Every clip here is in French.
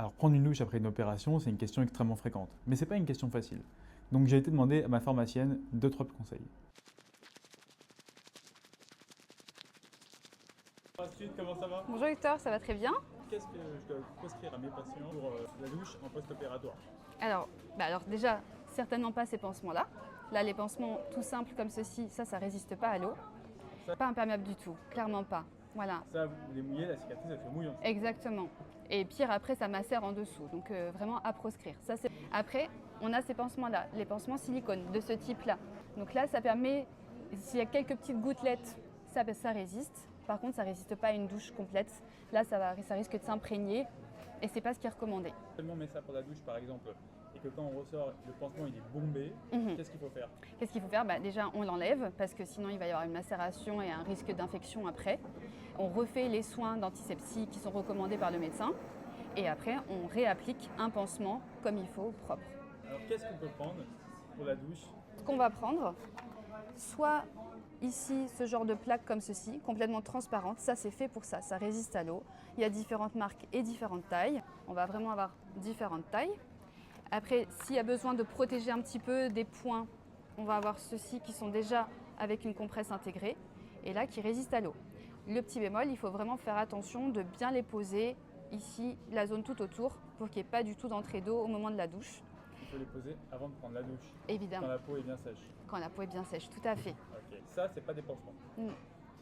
Alors prendre une douche après une opération, c'est une question extrêmement fréquente, mais ce n'est pas une question facile. Donc j'ai été demander à ma pharmacienne 2-3 conseils. Ensuite, comment ça va? Bonjour Victor, ça va très bien. Qu'est-ce que je dois prescrire à mes patients pour la douche en post-opératoire? Alors déjà, certainement pas ces pansements-là. Là, les pansements tout simples comme ceci, ça résiste pas à l'eau. Pas imperméable du tout, clairement pas. Voilà, Ça, vous les mouillez, la cicatrice, elle fait mouillante. exactement. Et pire après, ça macère en dessous, donc vraiment à proscrire. Après, on a ces pansements-là, les pansements silicone de ce type-là. Donc là, ça permet, s'il y a quelques petites gouttelettes, ça résiste. Par contre, ça résiste pas à une douche complète. Là, ça risque de s'imprégner et c'est pas ce qui est recommandé. Seulement on met ça pour la douche par exemple, et que quand on ressort, le pansement il est bombé, qu'est-ce qu'il faut faire? Qu'est-ce qu'il faut faire? Déjà, on l'enlève parce que sinon il va y avoir une macération et un risque d'infection après. On refait les soins d'antisepsie qui sont recommandés par le médecin et après on réapplique un pansement comme il faut, propre. Alors qu'est-ce qu'on peut prendre pour la douche? Ce qu'on va prendre, soit ici ce genre de plaque comme ceci, complètement transparente, ça c'est fait pour ça résiste à l'eau. Il y a différentes marques et différentes tailles. On va vraiment avoir différentes tailles. Après, s'il y a besoin de protéger un petit peu des points, on va avoir ceux-ci qui sont déjà avec une compresse intégrée et là qui résistent à l'eau. Le petit bémol, il faut vraiment faire attention de bien les poser ici, la zone tout autour, pour qu'il n'y ait pas du tout d'entrée d'eau au moment de la douche. Il faut les poser avant de prendre la douche, Évidemment, quand la peau est bien sèche. quand la peau est bien sèche, tout à fait. Ok. Ça, c'est pas des pansements.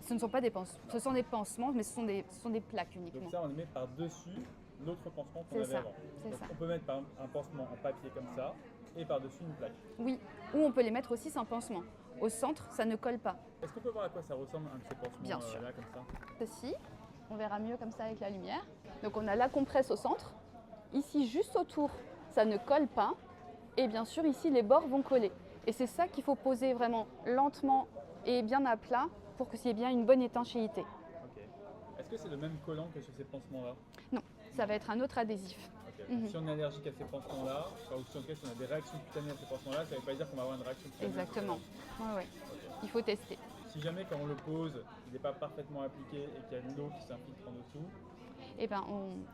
Ce ne sont pas des pansements, ce sont des pansements, mais ce sont des plaques uniquement. Donc ça, on les met par-dessus l'autre pansement qu'on C'est avait ça, avant. c'est Donc ça. on peut mettre par exemple un pansement en papier comme ça, et par-dessus une plaque. Oui, ou on peut les mettre aussi sans pansement. Au centre, ça ne colle pas. Est-ce qu'on peut voir à quoi ça ressemble un de ces pansements Bien sûr. là, comme ça? Ceci, on verra mieux comme ça avec la lumière. Donc on a la compresse au centre. Ici, juste autour, ça ne colle pas. Et bien sûr, ici, les bords vont coller. Et c'est ça qu'il faut poser vraiment lentement et bien à plat pour que s'il y ait bien une bonne étanchéité. Ok. Est-ce que c'est le même collant que sur ces pansements-là? Non, ça va être un autre adhésif. Ok. Si on est allergique à ces pansements-là, ou si on a des réactions cutanées à ces pansements-là, ça ne veut pas dire qu'on va avoir une réaction cutanée. Exactement. Ouais. Ok. Il faut tester. Si jamais quand on le pose, il n'est pas parfaitement appliqué et qu'il y a de l'eau qui s'infiltre en dessous, Eh ben,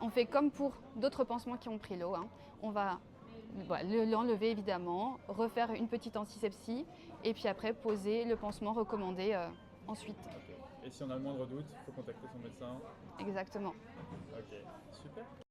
on fait comme pour d'autres pansements qui ont pris l'eau. On va l'enlever évidemment, refaire une petite antisepsie et puis après poser le pansement recommandé ensuite. ok. Et si on a le moindre doute, il faut contacter son médecin. Exactement. Ok, super.